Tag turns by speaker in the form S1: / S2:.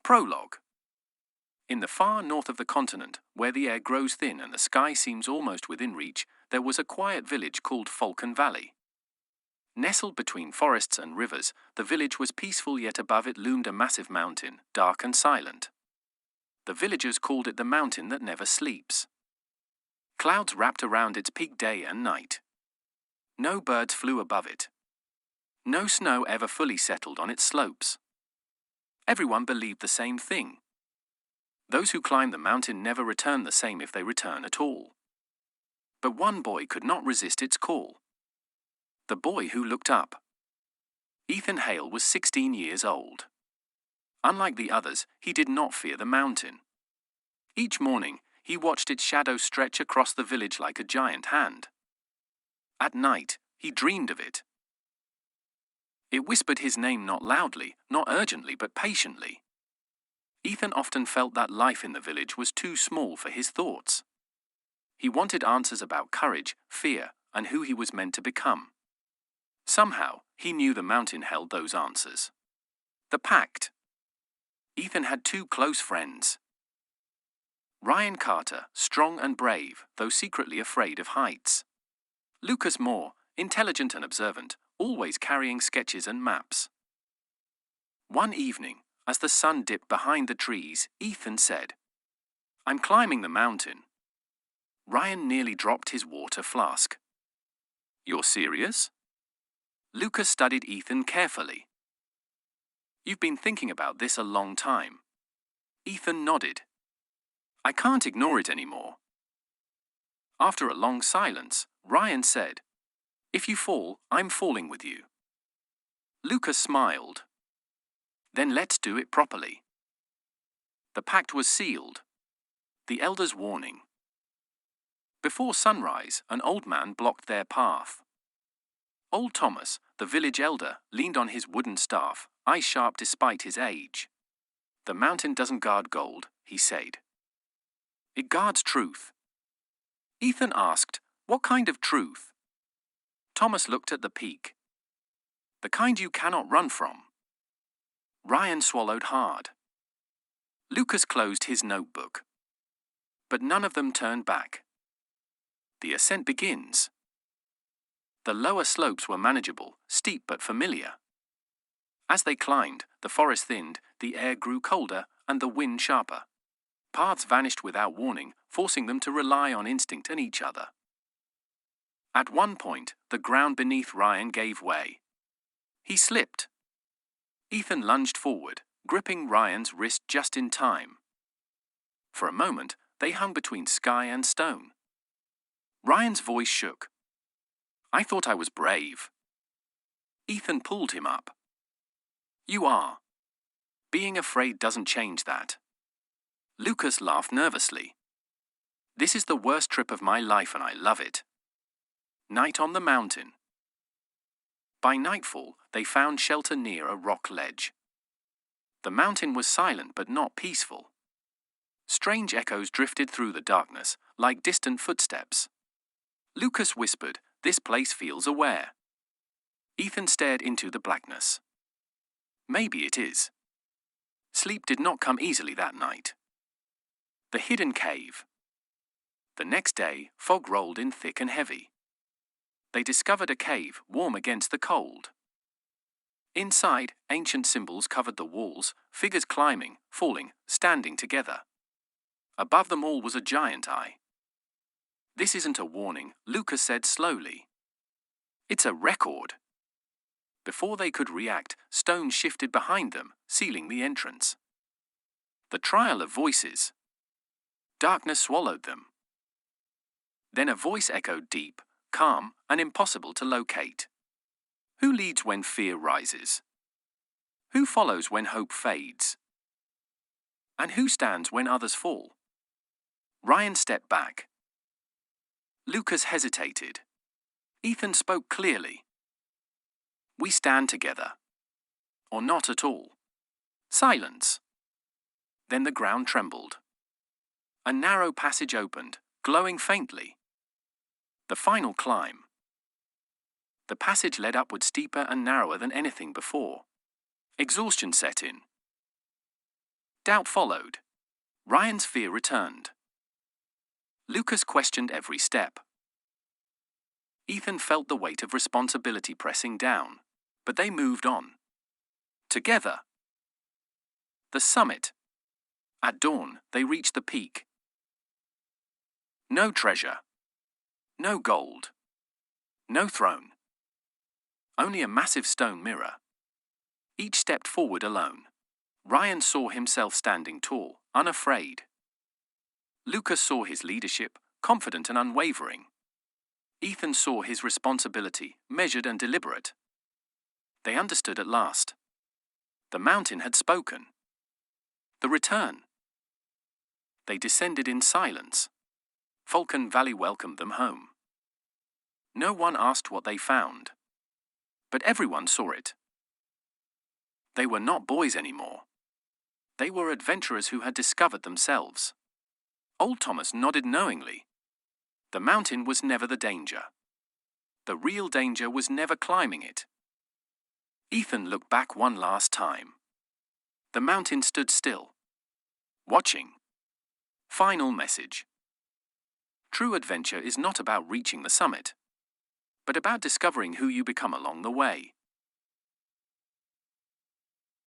S1: Prologue. In the far north of the continent, where the air grows thin and the sky seems almost within reach, there was a quiet village called Falcon Valley. Nestled between forests and rivers, the village was peaceful, yet above it loomed a massive mountain, dark and silent. The villagers called it the mountain that never sleeps. Clouds wrapped around its peak day and night. No birds flew above it. No snow ever fully settled on its slopes. Everyone believed the same thing. Those who climb the mountain never return the same if they return at all. But one boy could not resist its call. The boy who looked up. Ethan Hale was 16 years old. Unlike the others, he did not fear the mountain. Each morning, he watched its shadow stretch across the village like a giant hand. At night, he dreamed of it. It whispered his name not loudly, not urgently, but patiently. Ethan often felt that life in the village was too small for his thoughts. He wanted answers about courage, fear, and who he was meant to become. Somehow, he knew the mountain held those answers. The Pact. Ethan had two close friends. Ryan Carter, strong and brave, though secretly afraid of heights. Lucas Moore, intelligent and observant, always carrying sketches and maps. One evening, as the sun dipped behind the trees, Ethan said, "I'm climbing the mountain." Ryan nearly dropped his water flask. "You're serious?" Lucas studied Ethan carefully. "You've been thinking about this a long time." Ethan nodded. "I can't ignore it anymore." After a long silence, Ryan said, "If you fall, I'm falling with you." Lucas smiled. "Then let's do it properly." The pact was sealed. The elders' warning. Before sunrise, an old man blocked their path. Old Thomas, the village elder, leaned on his wooden staff, eyes sharp despite his age. "The mountain doesn't guard gold," he said. "It guards truth." Ethan asked, "What kind of truth?" Thomas looked at the peak. "The kind you cannot run from." Ryan swallowed hard. Lucas closed his notebook. But none of them turned back. The ascent begins. The lower slopes were manageable, steep but familiar. As they climbed, the forest thinned, the air grew colder, and the wind sharper. Paths vanished without warning, forcing them to rely on instinct and each other. At one point, the ground beneath Ryan gave way. He slipped. Ethan lunged forward, gripping Ryan's wrist just in time. For a moment, they hung between sky and stone. Ryan's voice shook. "I thought I was brave." Ethan pulled him up. "You are. Being afraid doesn't change that." Lucas laughed nervously. "This is the worst trip of my life and I love it." Night on the mountain. By nightfall, they found shelter near a rock ledge. The mountain was silent but not peaceful. Strange echoes drifted through the darkness, like distant footsteps. Lucas whispered, "This place feels aware." Ethan stared into the blackness. Maybe it is. Sleep did not come easily that night. The hidden cave. The next day, fog rolled in thick and heavy. They discovered a cave, warm against the cold. Inside, ancient symbols covered the walls, figures climbing, falling, standing together. Above them all was a giant eye. "This isn't a warning," Lucas said slowly. "It's a record." Before they could react, stone shifted behind them, sealing the entrance. The trial of voices. Darkness swallowed them. Then a voice echoed deep, calm, and impossible to locate. Who leads when fear rises? Who follows when hope fades? And who stands when others fall? Ryan stepped back. Lucas hesitated. Ethan spoke clearly. "We stand together." Or not at all. Silence. Then the ground trembled. A narrow passage opened, glowing faintly. The final climb. The passage led upward steeper and narrower than anything before. Exhaustion set in. Doubt followed. Ryan's fear returned. Lucas questioned every step. Ethan felt the weight of responsibility pressing down, but they moved on. Together. The summit. At dawn, they reached the peak. No treasure. No gold. No throne. Only a massive stone mirror. Each stepped forward alone. Ryan saw himself standing tall, unafraid. Lucas saw his leadership, confident and unwavering. Ethan saw his responsibility, measured and deliberate. They understood at last. The mountain had spoken. The return. They descended in silence. Falcon Valley welcomed them home. No one asked what they found. But everyone saw it. They were not boys anymore. They were adventurers who had discovered themselves. Old Thomas nodded knowingly. The mountain was never the danger. The real danger was never climbing it. Ethan looked back one last time. The mountain stood still. Watching. Final message. True adventure is not about reaching the summit, but about discovering who you become along the way.